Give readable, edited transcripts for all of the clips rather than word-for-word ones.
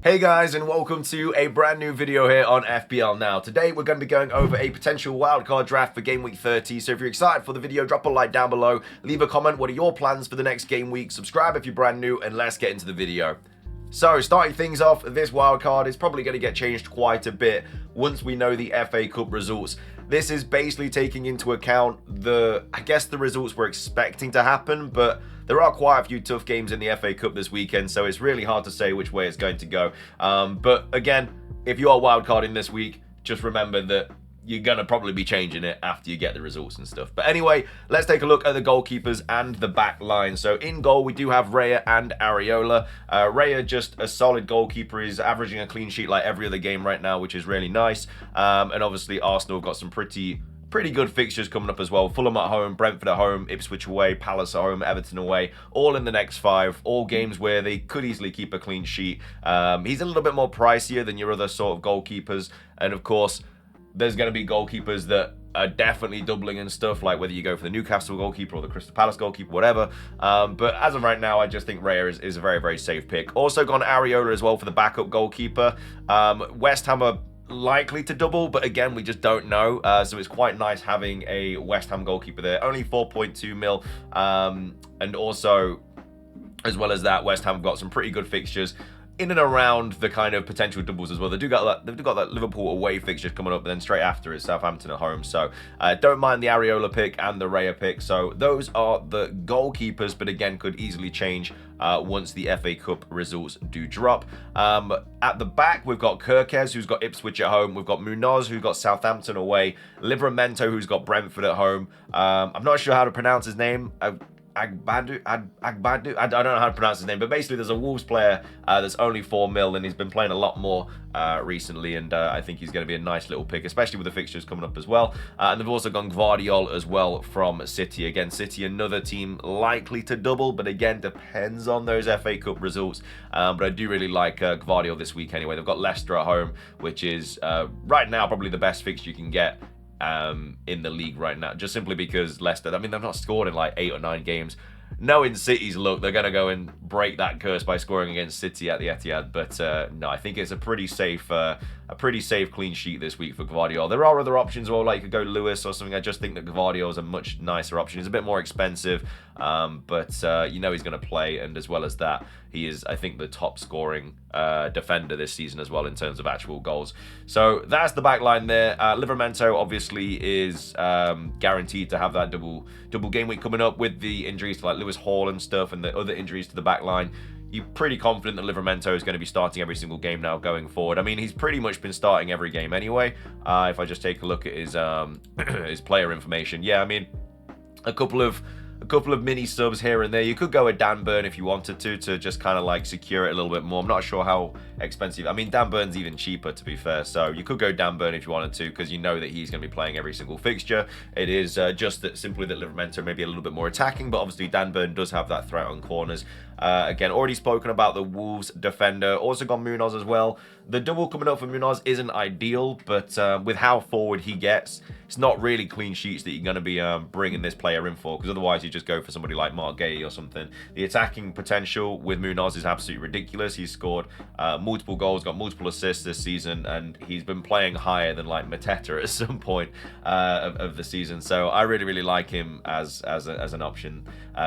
Hey guys, and welcome to a brand new video here on FPL Now. Today we're going to be going over a potential wildcard draft for Game Week 30. So if you're excited for the video, drop a like down below, leave a comment. What are your plans for the next game week? Subscribe if you're brand new, and let's get into the video. So starting things off, this wildcard is probably going to get changed quite a bit once we know the FA Cup results. This is basically taking into account the results we're expecting to happen, but there are quite a few tough games in the FA Cup this weekend, so it's really hard to say which way it's going to go. But again, if you are wildcarding this week, just remember that you're going to probably be changing it after you get the results and stuff. But anyway, let's take a look at the goalkeepers and the back line. So in goal, we do have Raya and Areola. Raya, just a solid goalkeeper. He's averaging a clean sheet like every other game right now, which is really nice. And obviously, Arsenal have got some pretty good fixtures coming up as well. Fulham at home, Brentford at home, Ipswich away, Palace at home, Everton away, all in the next 5, all games where they could easily keep a clean sheet. He's a little bit more pricier than your other sort of goalkeepers, and of course, there's going to be goalkeepers that are definitely doubling and stuff, like whether you go for the Newcastle goalkeeper or the Crystal Palace goalkeeper, whatever. But as of right now, I just think Raya is a very, very safe pick. Also gone Areola as well for the backup goalkeeper. West Ham are likely to double, but again, we just don't know. So it's quite nice having a West Ham goalkeeper there. Only 4.2 mil. And also, as well as that, West Ham have got some pretty good fixtures in and around the kind of potential doubles as well. They've got that Liverpool away fixture coming up, but then straight after is Southampton at home. So don't mind the Areola pick and the Raya pick. So those are the goalkeepers, but again, could easily change once the FA Cup results do drop. At the back, we've got Kirkes, who's got Ipswich at home. We've got Munoz, who's got Southampton away. Livramento, who's got Brentford at home. I'm not sure how to pronounce his name. Agbadu, I don't know how to pronounce his name, but basically there's a Wolves player that's only 4 mil, and he's been playing a lot more recently, and I think he's going to be a nice little pick, especially with the fixtures coming up as well. And they've also gone Gvardiol as well from City. Again, City, another team likely to double, but again, depends on those FA Cup results. But I do really like Gvardiol this week anyway. They've got Leicester at home, which is right now probably the best fixture you can get in the league right now, just simply because Leicester, I mean, they've not scored in like 8 or 9 games. Knowing City's look, they're going to go and break that curse by scoring against City at the Etihad. But no, I think it's a pretty safe clean sheet this week for Gvardiol. There are other options, well, like you could go Lewis or something. I just think that Gvardiol is a much nicer option. He's a bit more expensive, but you know he's going to play, and as well as that, he is, I think, the top scoring defender this season as well in terms of actual goals. So that's the back line there. Livramento obviously is guaranteed to have that double game week coming up with the injuries to like Lewis Hall and stuff, and the other injuries to the back line. You're pretty confident that Livramento is going to be starting every single game now going forward. I mean, he's pretty much been starting every game anyway. If I just take a look at his his player information, yeah, I mean, a couple of mini subs here and there. You could go with Dan Burn if you wanted to just kind of like secure it a little bit more. I'm not sure how expensive. I mean, Dan Burn's even cheaper, to be fair. So you could go Dan Burn if you wanted to, because you know that he's going to be playing every single fixture. It is just that simply that Livramento may be a little bit more attacking, but obviously Dan Burn does have that threat on corners. Again, already spoken about the Wolves defender. Also got Munoz as well. The double coming up for Munoz isn't ideal, but with how forward he gets, it's not really clean sheets that you're going to be bringing this player in for, because otherwise you just go for somebody like Mark Gay or something. The attacking potential with Munoz is absolutely ridiculous. He's scored multiple goals, got multiple assists this season, and he's been playing higher than like Mateta at some point of the season. So I really like him as an option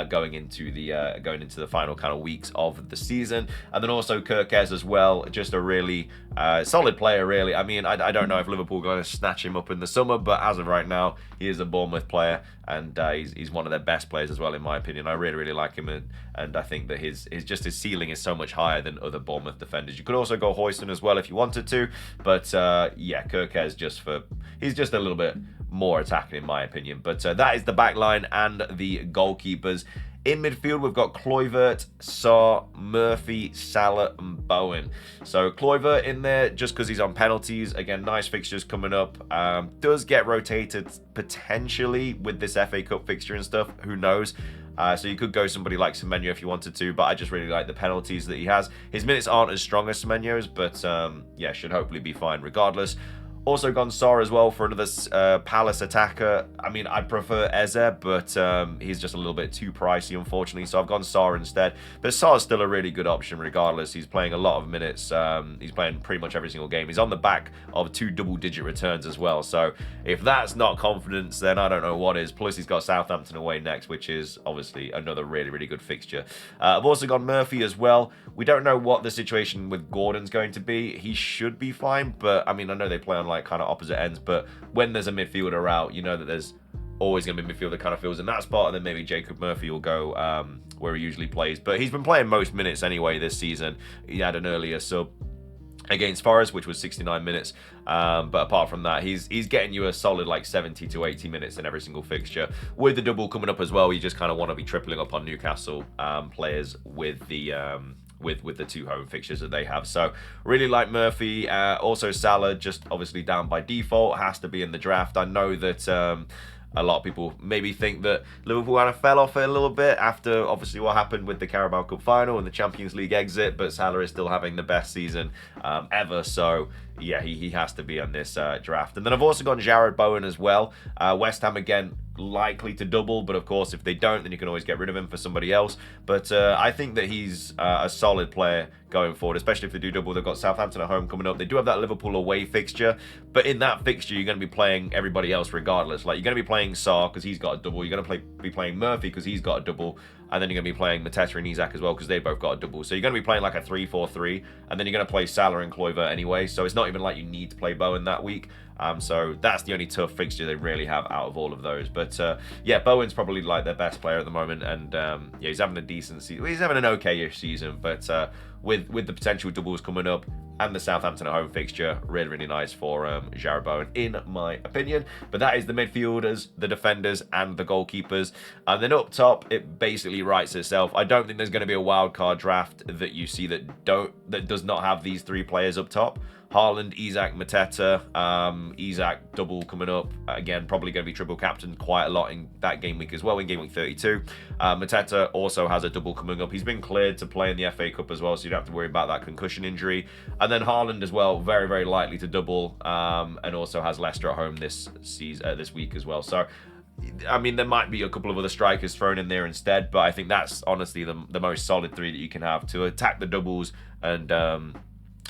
going into the final kind of weeks of the season. And then also Kirkes as well, just a really solid player, really. I mean, I don't know if Liverpool are going to snatch him up in the summer, but as of right now, he is a Bournemouth player, and he's one of their best players as well, in my opinion. I really like him, and I think that his ceiling is so much higher than other Bournemouth defenders. You could also go Hoyston as well if you wanted to, but yeah, Kirkes he's just a little bit more attacking, in my opinion. But that is the back line and the goalkeepers. In midfield, we've got Kluivert, Sarr, Murphy, Salah, and Bowen. So Kluivert in there just because he's on penalties. Again, nice fixtures coming up. Does get rotated potentially with this FA Cup fixture and stuff. Who knows? So you could go somebody like Semenyo if you wanted to, but I just really like the penalties that he has. His minutes aren't as strong as Semenyo's, but yeah, should hopefully be fine regardless. Also gone Sar as well for another Palace attacker. I mean, I'd prefer Eze, but he's just a little bit too pricey, unfortunately. So I've gone Sar instead. But Sar's still a really good option regardless. He's playing a lot of minutes. He's playing pretty much every single game. He's on the back of 2 double-digit returns as well. So if that's not confidence, then I don't know what is. Plus, he's got Southampton away next, which is obviously another really, really good fixture. I've also gone Murphy as well. We don't know what the situation with Gordon's going to be. He should be fine, but I mean, I know they play on like kind of opposite ends, but when there's a midfielder out, you know that there's always going to be a midfielder that kind of fills in that spot, and then maybe Jacob Murphy will go where he usually plays. But he's been playing most minutes anyway this season. He had an earlier sub against Forest, which was 69 minutes. But apart from that, he's getting you a solid like 70 to 80 minutes in every single fixture. With the double coming up as well, you just kind of want to be tripling up on Newcastle players with the with the 2 home fixtures that they have. So really like Murphy. Also Salah, just obviously down by default, has to be in the draft. I know that a lot of people maybe think that Liverpool kind of fell off it a little bit after obviously what happened with the Carabao Cup final and the Champions League exit, but Salah is still having the best season ever. So yeah, he has to be on this draft. And then I've also got Jarrod Bowen as well. West Ham again, likely to double, but of course if they don't, then you can always get rid of him for somebody else. But I think that he's a solid player going forward, especially if they do double. They've got Southampton at home coming up. They do have that Liverpool away fixture, but in that fixture you're going to be playing everybody else regardless. Like, you're going to be playing Sarr because he's got a double, you're going to be playing Murphy because he's got a double, and then you're going to be playing Mateta and Isak as well because they both got a double. So you're going to be playing like a 3-4-3, and then you're going to play Salah and Kluivert anyway, so it's not even like you need to play Bowen that week. So that's the only tough fixture they really have out of all of those. But yeah, Bowen's probably like their best player at the moment, and yeah, he's having a decent season. He's having an okay-ish season, but with the potential doubles coming up and the Southampton at home fixture, really, really nice for Jarrod Bowen, in my opinion. But that is the midfielders, the defenders, and the goalkeepers. And then up top, it basically writes itself. I don't think there's going to be a wildcard draft that you see that does not have these 3 players up top. Haaland, Isak, Mateta. Isak double coming up. Again, probably going to be triple captained quite a lot in that game week as well, in game week 32. Mateta also has a double coming up. He's been cleared to play in the FA Cup as well, so you don't have to worry about that concussion injury. And then Haaland as well, very, very likely to double, and also has Leicester at home this week as well. So I mean, there might be a couple of other strikers thrown in there instead, but I think that's honestly the most solid 3 that you can have to attack the doubles, and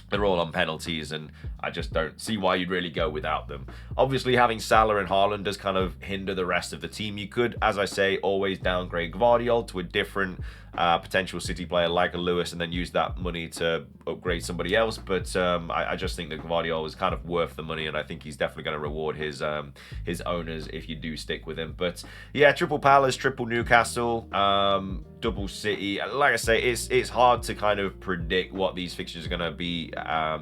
they're all on penalties, and I just don't see why you'd really go without them. Obviously, having Salah and Haaland does kind of hinder the rest of the team. You could, as I say, always downgrade Gvardiol to a different potential City player like a Lewis, and then use that money to upgrade somebody else. But I just think that Gvardiol is kind of worth the money, and I think he's definitely going to reward his owners if you do stick with him. But yeah, triple Palace, triple Newcastle, double City. Like I say, it's hard to kind of predict what these fixtures are going to be,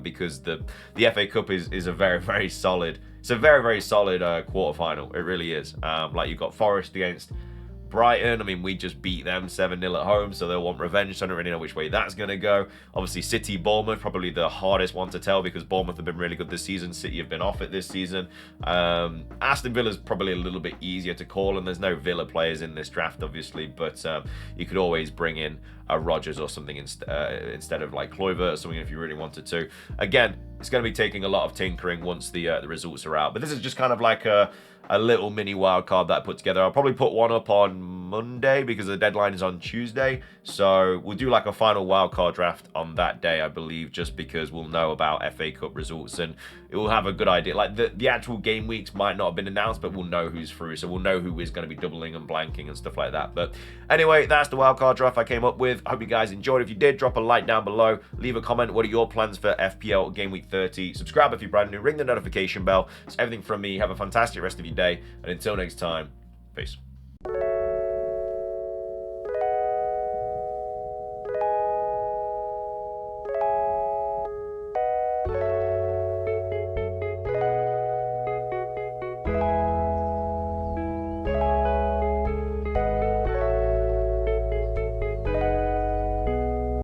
because the FA Cup is a very, very solid. It's a very, very solid quarterfinal. It really is. Like, you've got Forest against Brighton. I mean, we just beat them 7-0 at home, so they'll want revenge. So I don't really know which way that's going to go. Obviously, City, Bournemouth, probably the hardest one to tell, because Bournemouth have been really good this season. City have been off it this season. Aston Villa's probably a little bit easier to call, and there's no Villa players in this draft, obviously, but you could always bring in a Rodgers or something instead of like Kluivert or something if you really wanted to. Again, it's going to be taking a lot of tinkering once the results are out, but this is just kind of like a little mini wild card that I put together. I'll probably put one up on Monday because the deadline is on Tuesday. So we'll do like a final wild card draft on that day, I believe, just because we'll know about FA Cup results and it will have a good idea. Like the actual game weeks might not have been announced, but we'll know who's through. So we'll know who is going to be doubling and blanking and stuff like that. But anyway, that's the wild card draft I came up with. I hope you guys enjoyed. If you did, drop a like down below. Leave a comment. What are your plans for FPL Gameweek 30? Subscribe if you're brand new. Ring the notification bell. It's everything from me. Have a fantastic rest of your day. And until next time, peace.